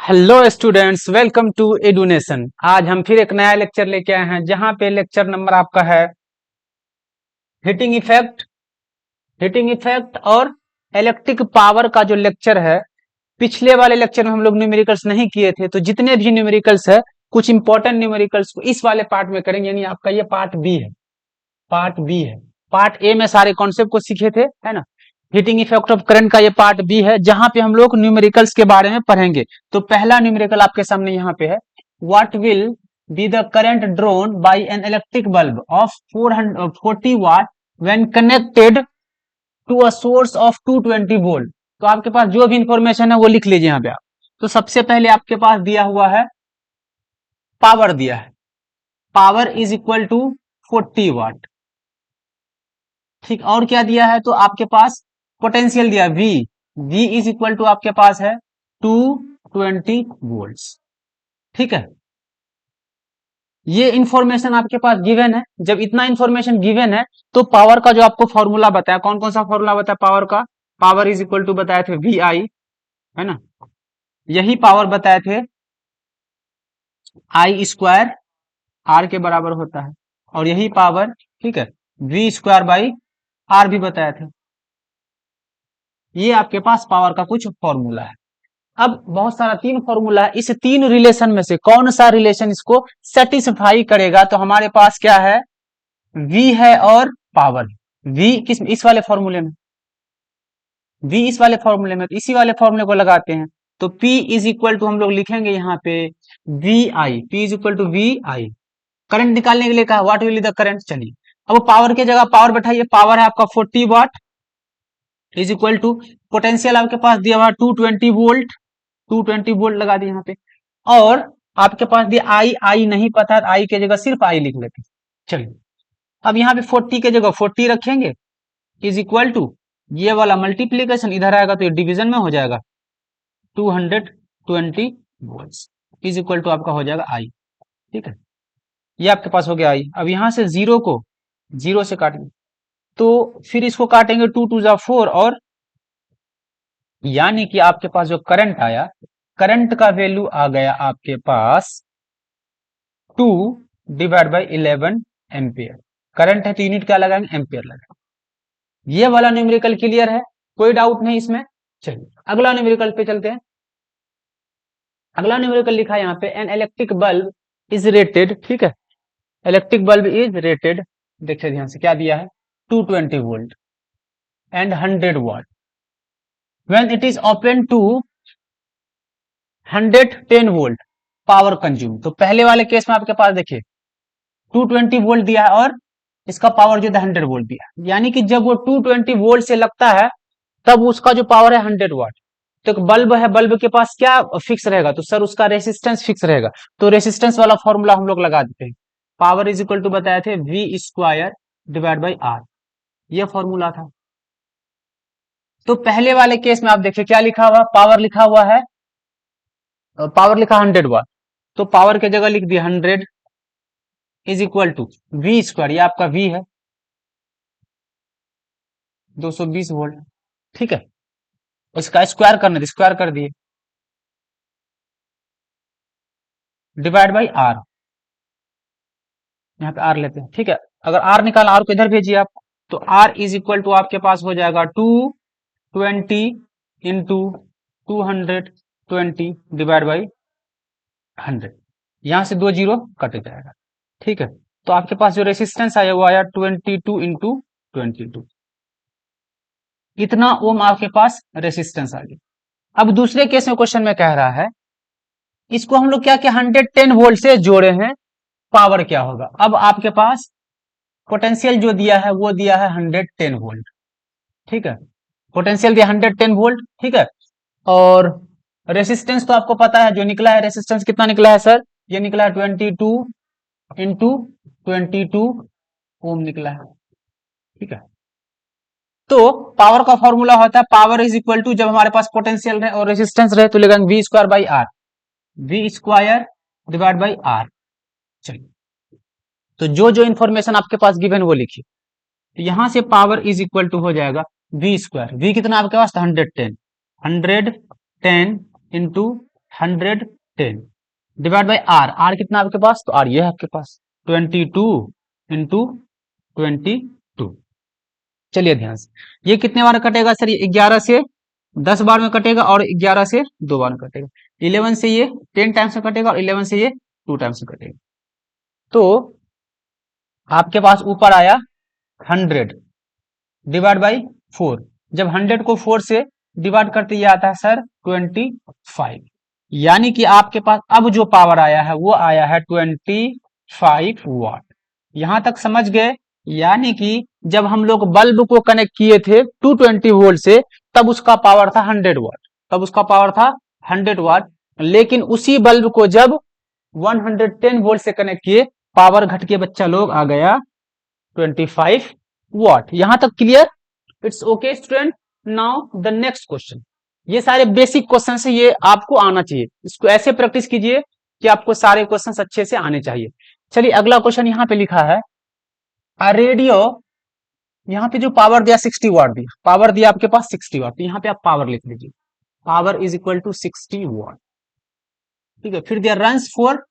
Hello students, welcome to Edunation. आज हम फिर एक नया लेक्चर लेके आए हैं, जहां पे लेक्चर नंबर आपका है हीटिंग इफेक्ट और इलेक्ट्रिक पावर का जो लेक्चर है। पिछले वाले लेक्चर में हम लोग न्यूमेरिकल्स नहीं किए थे, तो जितने भी न्यूमेरिकल्स है, कुछ इंपॉर्टेंट न्यूमेरिकल्स को इस वाले पार्ट में करेंगे। यानी आपका ये पार्ट बी है। पार्ट ए में सारे कॉन्सेप्ट को सीखे थे, है ना। हीटिंग इफेक्ट ऑफ करंट का ये पार्ट बी है, जहां पे हम लोग न्यूमेरिकल्स के बारे में पढ़ेंगे। तो पहला न्यूमेरिकल आपके सामने यहाँ पे है। What will be the current drawn by an electric bulb of 440 watt when connected to a source of 220 volt. तो आपके पास जो भी इंफॉर्मेशन है वो लिख लीजिए यहाँ पे आप। तो सबसे पहले आपके पास दिया हुआ है पावर, दिया है power is equal to 40 watt. ठीक, और क्या दिया है? तो आपके पास पोटेंशियल दिया V. V is equal to आपके पास है 220 वोल्ट्स। ठीक है, ये इंफॉर्मेशन आपके पास गिवन है। जब इतना इंफॉर्मेशन गिवन है, तो पावर का जो आपको फॉर्मूला बताया, कौन कौन सा फॉर्मूला बताया पावर का? पावर इज इक्वल टू बताए थे वी आई, है ना। यही पावर बताए थे आई स्क्वायर आर के बराबर होता है, और यही पावर, ठीक है, वी स्क्वायर बाई आर भी बताए थे। ये आपके पास पावर का कुछ फॉर्मूला है। अब बहुत सारा तीन फॉर्मूला है, इस तीन रिलेशन में से कौन सा रिलेशन इसको सेटिस्फाई करेगा? तो हमारे पास क्या है? V है और पावर। V किस, इस वाले फॉर्मूले में, V इस वाले फॉर्मूले में, तो इसी वाले फॉर्मूले को लगाते हैं। तो P इज इक्वल टू हम लोग लिखेंगे यहाँ पे V I. P is equal to V I. Current निकालने के लिए कहा व्हाट विल द करंट। चलिए, अब पावर की जगह पावर बैठाइए। पावर है आपका 40 watt is equal to potential आपके पास दिया हुआ 220 वोल्ट। 220 वोल्ट लगा दिए यहाँ पे, और आपके पास दिया आई। आई नहीं पता, आई की जगह सिर्फ आई लिख लेते हैं। चलिए, अब यहाँ पे 40 की जगह 40 रखेंगे, इज इक्वल टू ये वाला मल्टीप्लीकेशन इधर आएगा तो ये डिवीजन में हो जाएगा 220 वोल्ट इज इक्वल टू आपका हो जाएगा आई। ठीक है, ये आपके पास हो गया आई। अब यहां से जीरो को जीरो से काटेंगे, तो फिर इसको काटेंगे 2 2 जा 4, और यानी कि आपके पास जो करंट आया, करंट का वैल्यू आ गया आपके पास 2 डिवाइड बाई 11 एम्पियर। करंट है तो यूनिट क्या लगाएंगे? एम्पियर लगाएंगे। ये वाला न्यूमेरिकल क्लियर है, कोई डाउट नहीं इसमें। चलिए, अगला न्यूमेरिकल पे चलते हैं। अगला न्यूमेरिकल लिखा है यहाँ पे, N electric bulb is rated. ठीक है, इलेक्ट्रिक बल्ब इज रेटेड, देखिए ध्यान से क्या दिया है, 220 volt and 100 watt when it is open to 110 volt power consume. तो पहले वाले केस में आपके पास देखिए 220 वोल्ट दिया है, और इसका पावर जो है 100 वोल्ट दिया है। यानी कि जब वो 220 वोल्ट से लगता है, तब उसका जो पावर है 100 वाट। तो एक बल्ब है, बल्ब के पास क्या फिक्स रहेगा? तो सर उसका रेसिस्टेंस फिक्स रहेगा। तो रेसिस्टेंस वाला फॉर्मूला हम लोग लगा देते हैं। पावर इज इक्वल टू बताए थे V square divide by R, ये फॉर्मूला था। तो पहले वाले केस में आप देखिए क्या लिखा हुआ, पावर लिखा हुआ है, पावर लिखा 100 वाट, तो पावर की जगह लिख दिया 100 is equal to V square, ये आपका वी है 220 वोल्ट। ठीक है, इसका स्क्वायर करने थे, स्क्वायर कर दिए, डिवाइड बाई आर, यहाँ पे आर लेते हैं। ठीक है, अगर आर निकालना, आर को इधर भेजिए आप, तो आर इज इक्वल टू आपके पास हो जाएगा 220 इंटू 220 डिवाइड बाई 100। यहां से दो जीरो कट जाएगा। ठीक है, तो आपके पास जो रेसिस्टेंस आया वो आया 22 इंटू 22, इतना ओम आपके पास रेसिस्टेंस आ गया। अब दूसरे केस में क्वेश्चन में कह रहा है, इसको हम लोग क्या किया, 110 वोल्ट से जोड़े हैं, पावर क्या होगा? अब आपके पास पोटेंशियल जो दिया है वो दिया है 110 वोल्ट। ठीक है, पोटेंशियल दिया 110 वोल्ट। ठीक है, और रेसिस्टेंस तो आपको पता है, जो निकला है रेसिस्टेंस कितना निकला है सर? ये निकला है 22 इंटू 22 ओम निकला है। ठीक है, तो पावर का फॉर्मूला होता है पावर इज इक्वल टू, जब हमारे पास पोटेंशियल रहे और रेसिस्टेंस रहे तो लेगा V square by R, V square divide by R. चलिए, तो जो जो इंफॉर्मेशन आपके पास गिवन वो लिखिए। तो यहां से पावर इज इक्वल टू हो जाएगा वी स्क्वायर, वी कितना आपके पास 110, 110 into 110 divide by R, R कितना आपके पास, तो आर ये है आपके पास 22 इंटू 22। चलिए ध्यान से, ये कितने बार कटेगा सर, ये 11 से 10 बार में कटेगा और 11 से 2 बार में कटेगा। 11 से ये 10 टाइम्स में कटेगा और 11 से ये 2 टाइम्स में कटेगा। तो आपके पास ऊपर आया 100 डिवाइड बाई 4। जब 100 को 4 से डिवाइड करते ये आता है सर 25, यानी कि आपके पास अब जो पावर आया है वो आया है 25 वाट। यहां तक समझ गए? यानी कि जब हम लोग बल्ब को कनेक्ट किए थे 220 वोल्ट से, तब उसका पावर था 100 वाट, तब उसका पावर था 100 वाट। लेकिन उसी बल्ब को जब 110 वोल्ट से कनेक्ट किए, पावर घट के बच्चा लोग आ गया 25 वाट। यहां तक clear? It's okay student. Now the next question, ये सारे बेसिक क्वेश्चन है, ये आपको आना चाहिए, इसको ऐसे प्रैक्टिस कीजिए कि आपको सारे क्वेश्चन अच्छे से आने चाहिए। चलिए अगला क्वेश्चन यहां पे लिखा है, रेडियो, यहाँ पे जो पावर दिया 60 वाट दिया, पावर दिया आपके पास 60 वाट, तो यहाँ पे आप पावर लिख लीजिए, पावर इज इक्वल टू 60 वाट। ठीक है, फिर दिया रन्स फॉर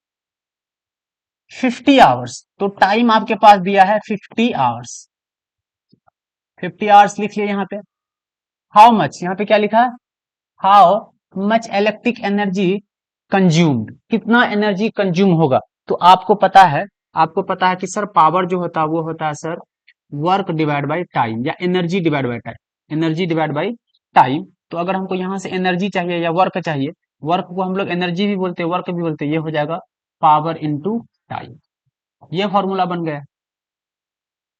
50 आवर्स, तो टाइम आपके पास दिया है 50 आवर्स, 50 आवर्स लिख लिया यहाँ पे। हाउ मच, यहाँ पे क्या लिखा है, how much electric energy consumed, कितना एनर्जी कंज्यूम होगा। तो आपको पता है, आपको पता है कि सर पावर जो होता है वो होता है sir work divide by time, या energy divide by time, energy divide by time. तो अगर हमको यहाँ से एनर्जी चाहिए या वर्क चाहिए, वर्क को हम लोग एनर्जी भी बोलते हैं, वर्क भी बोलते हैं, ये हो जाएगा पावर इंटू टाइम। ये फॉर्मूला बन गया।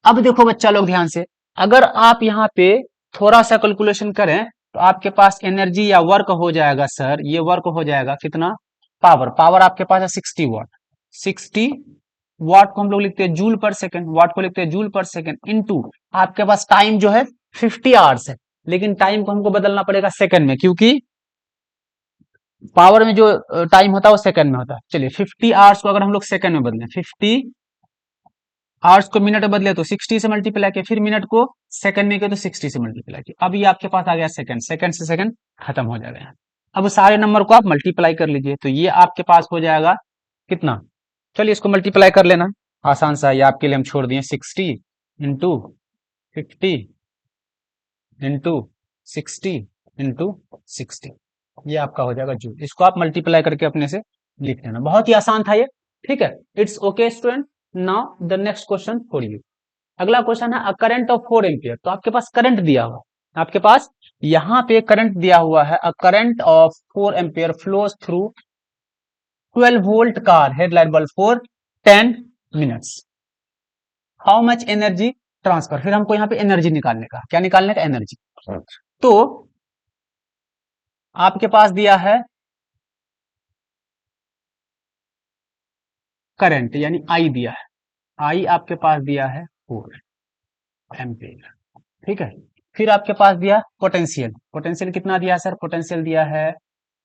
अब देखो बच्चा लोग ध्यान से, अगर आप यहाँ पे थोड़ा सा कैलकुलेशन करें तो आपके पास एनर्जी या वर्क हो जाएगा सर, ये वर्क हो जाएगा कितना, पावर, पावर आपके पास है 60 वाट, 60 वाट को हम लोग लिखते हैं जूल पर सेकंड, वाट को लिखते हैं जूल पर सेकंड, इनटू आपके पास टाइम जो है 50 आवर्स है, लेकिन टाइम को हमको बदलना पड़ेगा सेकंड में, क्योंकि पावर में जो टाइम होता है वो सेकंड में होता है। चलिए 50 आवर्स को अगर हम लोग सेकंड में बदलें, 50 आवर्स को मिनट में बदले तो 60 से मल्टीप्लाई किया, फिर मिनट को सेकंड में किया तो 60 से मल्टीप्लाई किया, अब ये आपके पास आ गया सेकंड, सेकंड से सेकंड खत्म हो जाएगा। अब सारे नंबर को आप मल्टीप्लाई कर लीजिए, तो ये आपके पास हो जाएगा कितना, चलिए इसको मल्टीप्लाई कर लेना, आसान सा, ये आपके लिए हम छोड़ दिए, 60 इंटू 50 इंटू 60 इंटू 60, ये आपका हो जाएगा जूल। इसको आप मल्टीप्लाई करके अपने से लिख लेना, बहुत ही आसान था ये। ठीक है, it's okay student. Now the next question for you, अगला क्वेश्चन है, अ करंट ऑफ 4 एम्पियर। तो आपके पास करंट दिया हुआ, आपके पास यहाँ पे करंट दिया हुआ है, a current of 4 ampere flows through 12 volt car headlight bulb for 10 minutes, how much energy transfer. फिर हमको यहाँ पे एनर्जी निकालने का, क्या निकालने का, एनर्जी। तो आपके पास दिया है करंट, यानी आई दिया है, आई आपके पास दिया है 4 एम्पियर। ठीक है, फिर आपके पास दिया पोटेंशियल, पोटेंशियल कितना दिया सर, पोटेंशियल दिया है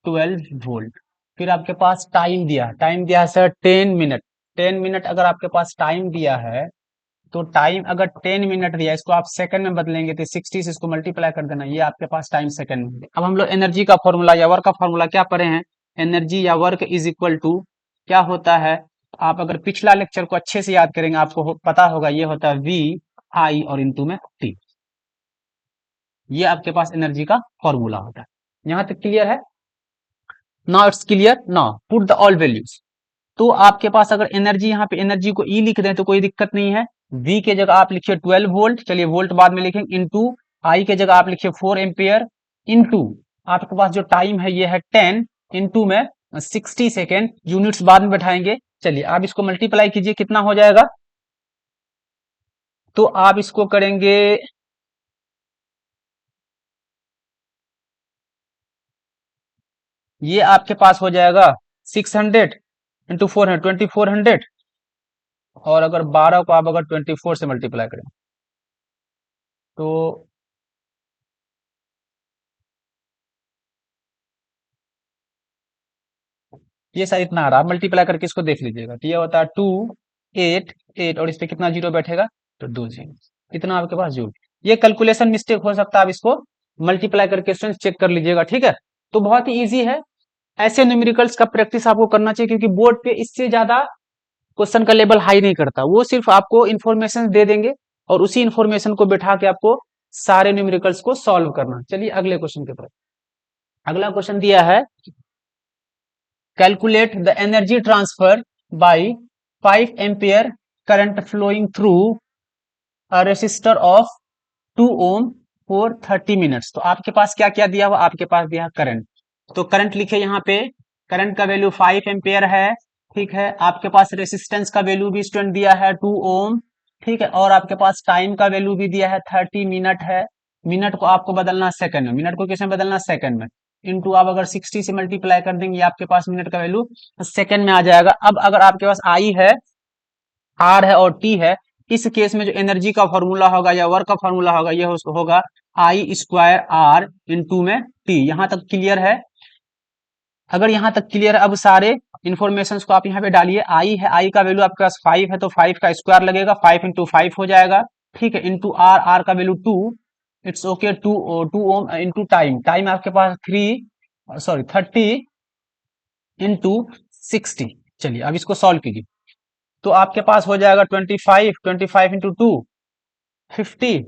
12 वोल्ट। फिर आपके पास टाइम दिया, टाइम दिया है सर 10 मिनट, 10 मिनट अगर आपके पास टाइम दिया है, तो टाइम अगर 10 मिनट दिया, इसको आप सेकंड में बदलेंगे तो 60 से इसको मल्टीप्लाई कर देना, ये आपके पास टाइम सेकंड में। अब हम लोग एनर्जी का फॉर्मूला या वर्क का फॉर्मूला क्या पढ़े हैं, एनर्जी या वर्क इज इक्वल टू क्या होता है, आप अगर पिछला लेक्चर को अच्छे से याद करेंगे आपको पता होगा, ये होता है वी आई और इंटू में टी, ये आपके पास एनर्जी का फॉर्मूला होता है। यहां तक क्लियर है? Now it's clear, now put the all values. तो आपके पास अगर एनर्जी, यहाँ पे एनर्जी को ई लिख दें तो कोई दिक्कत नहीं है, वी के जगह आप लिखिए 12 वोल्ट, चलिए वोल्ट बाद में लिखेंगे, इनटू आई के जगह आप लिखिए 4 एम्पियर, इनटू आपके पास जो टाइम है ये है 10, इनटू में 60 सेकेंड, यूनिट्स बाद में बैठाएंगे। चलिए आप इसको मल्टीप्लाई कीजिए, कितना हो जाएगा, तो आप इसको करेंगे, ये आपके पास हो जाएगा 600 इंटू 400, 2400, और अगर 12 को आप अगर 24 से मल्टीप्लाई करें तो ये शायद इतना आ रहा है, मल्टीप्लाई करके इसको देख लीजिएगा, तो ये होता है 288, और इस पे कितना जीरो बैठेगा, तो 2 जीरो, इतना आपके पास जूल। ये कैलकुलेशन मिस्टेक हो सकता है, आप इसको मल्टीप्लाई करके स्टूडेंट चेक कर लीजिएगा। ठीक है, तो बहुत ही ईजी है, ऐसे न्यूमेरिकल्स का प्रैक्टिस आपको करना चाहिए, क्योंकि बोर्ड पे इससे ज्यादा क्वेश्चन का लेवल हाई नहीं करता, वो सिर्फ आपको इन्फॉर्मेशन दे देंगे और उसी इन्फॉर्मेशन को बैठा के आपको सारे न्यूमेरिकल्स को सॉल्व करना। चलिए अगले क्वेश्चन की तरफ। अगला क्वेश्चन दिया है, calculate the energy transfer by 5 ampere current flowing through a resistor of 2 ohm for 30 minutes. तो आपके पास क्या क्या दिया हुआ, आपके पास दिया करंट। तो करंट लिखे यहाँ पे, करंट का वैल्यू 5 एम्पियर है, ठीक है। आपके पास रेसिस्टेंस का वैल्यू भी स्टूडेंट दिया है 2 ओम, ठीक है। और आपके पास टाइम का वैल्यू भी दिया है 30 मिनट है। मिनट को आपको बदलना सेकंड में, मिनट को किसमें बदलना, सेकंड में। इनटू आप अगर 60 से मल्टीप्लाई कर देंगे, आपके पास मिनट का वैल्यू सेकंड में आ जाएगा। अब अगर आपके पास आई है, आर है और टी है, इस केस में जो एनर्जी का फॉर्मूला होगा या वर्क का फॉर्मूला होगा, यह होगा आई स्क्वायर आर इंटू में टी। यहां तक क्लियर है? अगर यहां तक क्लियर है, अब सारे इन्फॉर्मेशन को आप यहाँ पे डालिए। आई है, आई का वैल्यू आपके पास 5 है, तो 5 का स्क्वायर लगेगा, 5 इंटू 5 हो जाएगा, ठीक है। इंटू आर, आर का value 2, it's okay, 2 ohm into time, time आपके पास 30 इंटू 60। चलिए अब इसको सॉल्व कीजिए, तो आपके पास हो जाएगा 25 इंटू 2 50,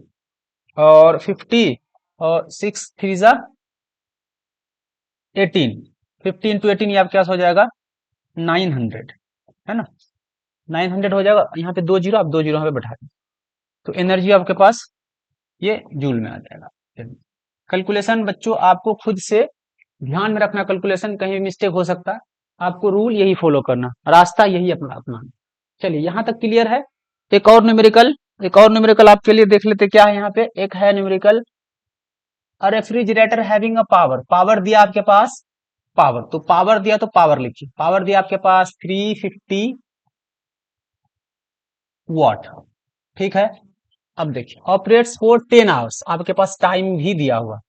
और 50 और 6 3 जा 18, 50 इंटू 18 ये आपके पास हो जाएगा 900, है ना। 900 हो जाएगा, यहाँ पे 2 जीरो, आप 2 जीरो यहाँ पे बैठा दें, तो एनर्जी आपके पास ये जूल में आ जाएगा। चलिए कैलकुलेशन बच्चों आपको खुद से ध्यान में रखना, कैलकुलेशन कहीं भी मिस्टेक हो सकता है, आपको रूल यही फॉलो करना, रास्ता यही अपना अपनाना। चलिए यहां तक क्लियर है। एक और न्यूमेरिकल आपके लिए देख लेते क्या है यहाँ पे। एक है numerical, a refrigerator having a power, power दिया आपके पास, पावर, तो पावर दिया तो पावर लिखिए, पावर दिया आपके पास 350 वॉट, ठीक है। अब देखिए ऑपरेट्स फॉर 10 आवर्स, आपके पास टाइम भी दिया हुआ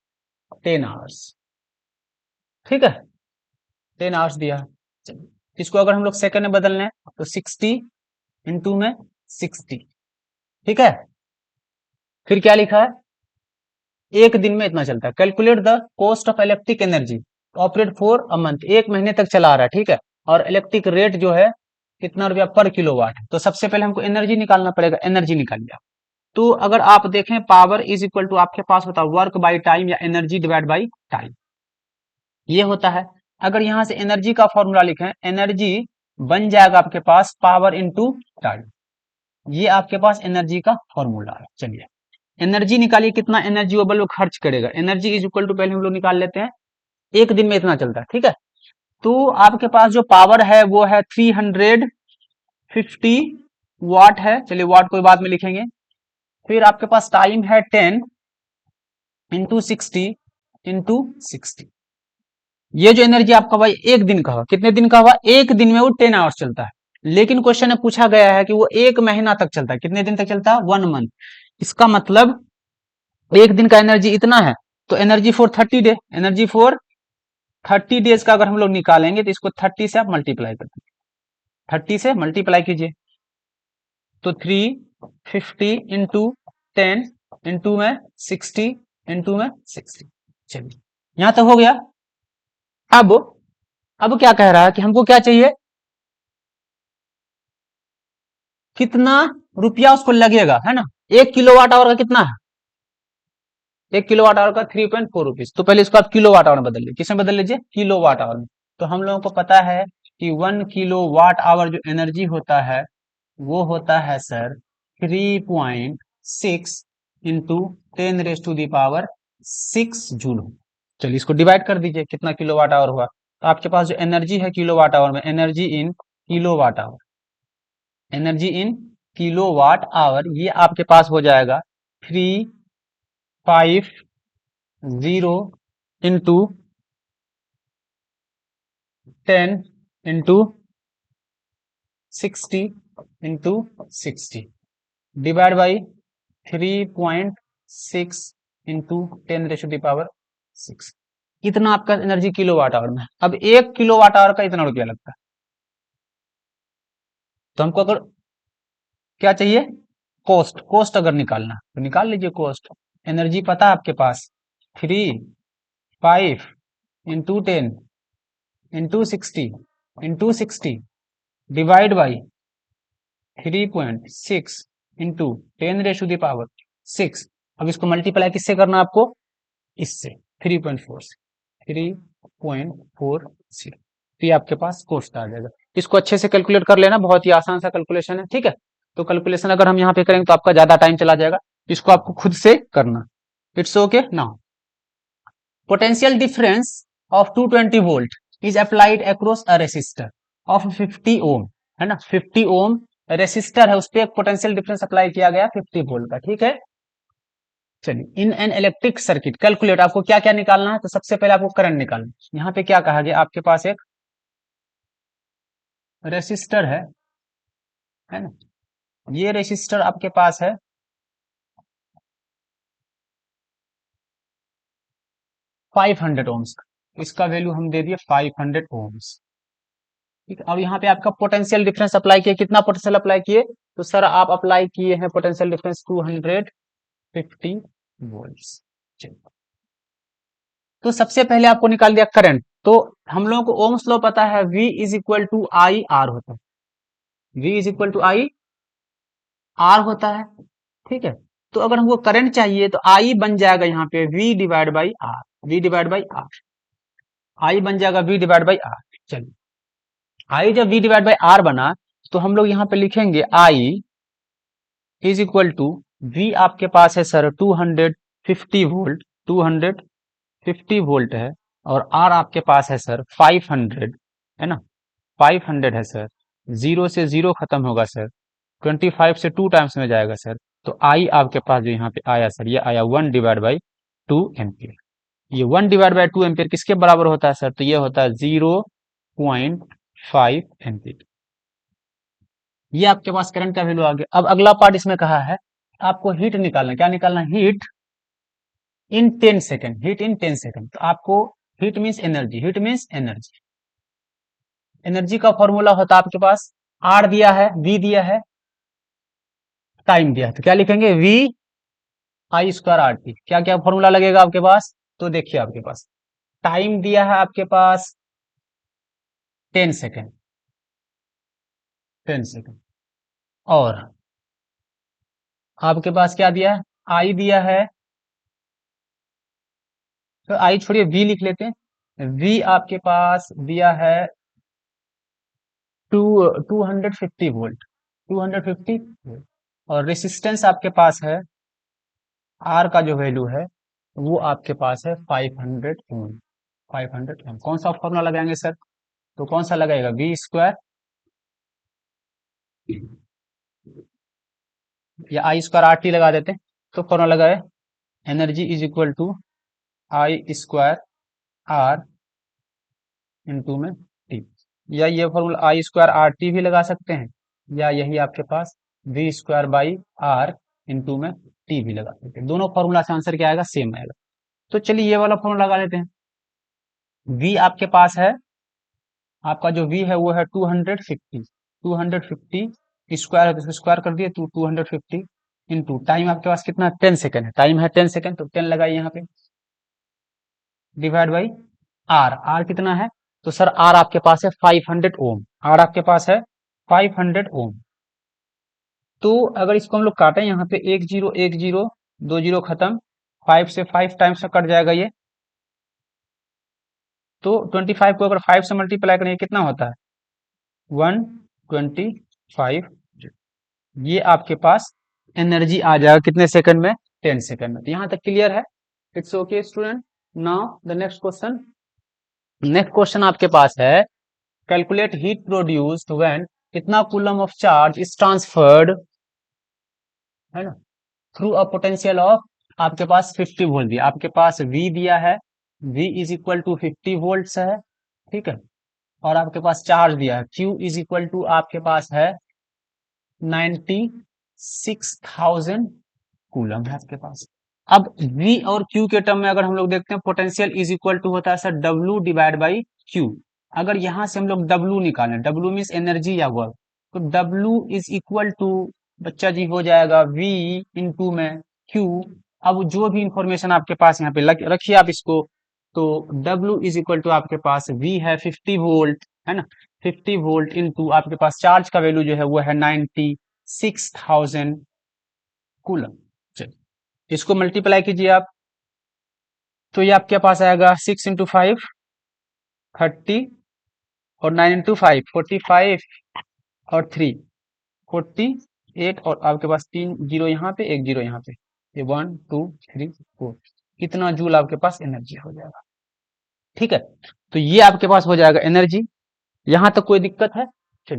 10 आवर्स, ठीक है, 10 आवर्स दिया है। चलिए इसको अगर हम लोग सेकंड में बदलने तो 60 इंटू में 60, ठीक है। फिर क्या लिखा है, एक दिन में इतना चलता है। Calculate the cost of electric energy operate for a month, एक महीने तक चला रहा है, ठीक है। और इलेक्ट्रिक रेट जो है कितना रुपया पर किलोवाट है। तो सबसे पहले हमको एनर्जी निकालना पड़ेगा, एनर्जी निकालिए। तो अगर आप देखें पावर इज इक्वल टू आपके पास होता है वर्क बाई टाइम या एनर्जी डिवाइड बाई टाइम, ये होता है। अगर यहां से एनर्जी का फॉर्मूला लिखें, एनर्जी बन जाएगा आपके पास पावर इंटू टाइम, ये आपके पास एनर्जी का फॉर्मूला है। चलिए एनर्जी निकालिए, कितना एनर्जी वो बल्ब खर्च करेगा। एनर्जी इज इक्वल टू पहले हम लोग निकाल लेते हैं, एक दिन में इतना चलता है, ठीक है। तो आपके पास जो पावर है वो है 350 वाट है, चलिए वाट कोई बाद में लिखेंगे। फिर आपके पास टाइम है 10 इंटू 60 इंटू 60। ये जो एनर्जी आपका भाई एक दिन का हुआ, कितने दिन का हुआ, एक दिन में वो 10 आवर्स चलता है। लेकिन क्वेश्चन में पूछा गया है कि वो एक महीना तक चलता है, कितने दिन तक चलता है, 1 मंथ। इसका मतलब एक दिन का एनर्जी इतना है, तो energy for 30 day, energy for 30 days का अगर हम लोग निकालेंगे तो इसको 30 से आप मल्टीप्लाई कर दीजिए, 30 से मल्टीप्लाई कीजिए, तो 350 इंटू 10 इंटू में 60 इंटू में 60। चलिए यहां तक हो गया। अब अब क्या कह रहा है कि हमको क्या चाहिए, कितना रुपया उसको लगेगा, है ना। 1 किलोवाट आवर का कितना है, 1 किलोवाट आवर का 3.4 रुपीज। तो पहले इसको आप किलोवाट आवर में बदल लीजिए, किसमें बदल लीजिए, किलोवाट आवर में। तो हम लोगों को पता है कि 1 किलोवाट आवर जो एनर्जी होता है वो होता है सर 3.6 इंटू 10⁻⁶ जूल। चलिए इसको डिवाइड कर दीजिए, कितना किलोवाट आवर हुआ। तो आपके पास जो एनर्जी है किलोवाट आवर में, energy in kilowatt hour, energy in kilowatt hour, ये आपके पास हो जाएगा 350 into 10 into 60 into 60 divide by 3.6 into 10⁻⁶। इतना आपका एनर्जी किलोवाट आवर में। अब 1 किलोवाट आवर का इतना रुपया लगता है, तो हमको अगर क्या चाहिए, कॉस्ट, कॉस्ट अगर निकालना तो निकाल लीजिए कॉस्ट। एनर्जी पता है आपके पास 3 5 into 10 into 60 divide by 3.6 into 10⁻⁶। अब इसको मल्टीप्लाई किससे करना आपको, इससे 3.4 से 3.40। तो ये आपके पास कोष्ट आ जाएगा। इसको अच्छे से कैलकुलेट कर लेना, बहुत ही आसान सा कैलकुलेशन है, ठीक है। तो कैलकुलेशन अगर हम यहाँ पे करेंगे तो आपका ज्यादा टाइम चला जाएगा, इसको आपको खुद से करना। It's okay now. Potential difference of 220 volt is applied across a resistor of 50 ओम, है ना, 50 ओम रेसिस्टर है, उस पर एक पोटेंशियल डिफरेंस अप्लाई किया गया 50 वोल्ट का, ठीक है। चलिए, in an electric circuit calculate, आपको क्या क्या निकालना है, तो सबसे पहले आपको करंट निकालना है। यहाँ पे क्या कहा गया, आपके पास एक रेसिस्टर है ना, ये रेसिस्टर आपके पास है 500 ओम्स का, इसका वैल्यू हम दे दिए 500 ओम्स, ठीक है। और यहाँ पे आपका पोटेंशियल डिफरेंस अप्लाई किया, कितना पोटेंशियल अप्लाई किए, तो सर आप अप्लाई किए हैं पोटेंशियल डिफरेंस 250 वोल्ट्स। तो सबसे पहले आपको निकाल दिया करंट, तो हम लोगों को ओम्स लॉ पता है, V is equal to I R होता है, V is equal to I R होता है, ठीक है। तो अगर हमको करंट चाहिए तो आई बन जाएगा यहाँ पे V divide by R, V divide by R, I बन जाएगा V डिवाइड बाई आर। चलिए, आई जब V डिवाइड बाई आर बना तो हम लोग यहाँ पे लिखेंगे I is equal to V आपके पास है सर 250 वोल्ट, 250 वोल्ट है, और R आपके पास है सर 500, है ना, 500 है सर, 0 से 0 खत्म होगा सर, 25 से 2 टाइम्स में जाएगा सर, तो आई आपके पास जो यहाँ पे आया सर, ये आया 1 डिवाइड बाई 2 एम्पियर। ये 1 डिवाइड बाई 2 एम्पियर किसके बराबर होता है सर, तो ये होता है 0.5 एम्पियर। ये आपके पास करंट का वैल्यू आ गया। अब अगला पार्ट इसमें कहा है आपको हीट निकालना, क्या निकालना, heat in 10 second, heat in 10 second. तो आपको heat means energy, heat means energy, energy का फॉर्मूला होता है आपके पास, आर दिया है, वी दिया है, टाइम दिया है, तो क्या लिखेंगे, V I square R T. क्या क्या फॉर्मूला लगेगा आपके पास, तो देखिए आपके पास टाइम दिया है आपके पास 10 सेकेंड, 10 सेकेंड, और आपके पास क्या दिया है, आई दिया है, तो आई छोड़िए वी लिख लेते हैं, वी आपके पास दिया है 250 वोल्ट, 250 वोल्ट, और रेसिस्टेंस आपके पास है, आर का जो वैल्यू है वो आपके पास है 500 ओम, 500 ओम। कौन सा फॉर्मूला लगाएंगे सर, तो कौन सा लगाएगा, वी स्क्वायर या आई स्क्वायर आर टी लगा देते हैं, तो फॉर्मूला लगाए, energy is equal to I square R into में टी, या ये formula I square R T भी लगा सकते हैं, या यही आपके पास V square by R into में टी भी लगा सकते हैं। दोनों फॉर्मूला से आंसर क्या आएगा, सेम आएगा। तो चलिए ये वाला फॉर्मूला लगा लेते हैं, वी आपके पास है, आपका जो वी है वो है 250, 250 स्क्वायर है तो स्क्वायर कर दिए, 250 इंटू टाइम आपके पास कितना 10 सेकंड है, टाइम है 10 सेकंड, तो 10 लगाइए यहाँ पे, डिवाइड बाई आर, आर कितना है, तो सर आर आपके पास है 500 ओम, आर आपके पास है 500 ओम। तो अगर इसको हम लोग काटें यहाँ पे 1 0 1 0 2 0 खत्म, 5 से 5 टाइम्स में कट जाएगा ये, तो 25 को अगर 5 से मल्टीप्लाई करेंगे कितना होता है 125, ये आपके पास एनर्जी आ जाएगा कितने सेकंड में, 10 सेकंड में। तो यहां तक क्लियर है, it's okay student. Now the next question, next question आपके पास है कैलकुलेट हीट प्रोड्यूस्ड व्हेन कितना coulomb of charge is transferred, है ना, थ्रू अ पोटेंशियल ऑफ, आपके पास 50 वोल्ट दिया, आपके पास V दिया है, V is equal to 50 volt है, ठीक है, और आपके पास चार्ज दिया है Q इज इक्वल टू आपके पास है 96,000 कूलम है आपके पास। अब V और Q के टर्म में अगर हम लोग देखते हैं, पोटेंशियल इज इक्वल टू होता है sir W divide by Q। अगर यहां से हम लोग W निकालें, W मीन्स एनर्जी या वर्क, तो W इज इक्वल टू बच्चा जी हो जाएगा V इंटू में Q। अब जो भी इंफॉर्मेशन आपके पास यहाँ पे रखिए आप इसको, तो W इज इक्वल टू आपके पास V है 50 वोल्ट, है ना, 50 वोल्ट इंटू आपके पास चार्ज का वैल्यू जो है वो है 96,000 कूलम। चलिए इसको मल्टीप्लाई कीजिए आप, तो ये आपके पास आएगा 6 × 5 30 और 9 × 5 45 और 3 48 और आपके पास 3 जीरो यहाँ पे 1 जीरो यहाँ पे, ये 1 2 3 4, कितना जूल आपके पास एनर्जी हो जाएगा। ठीक है, तो ये आपके पास हो जाएगा एनर्जी। यहां तक कोई दिक्कत है?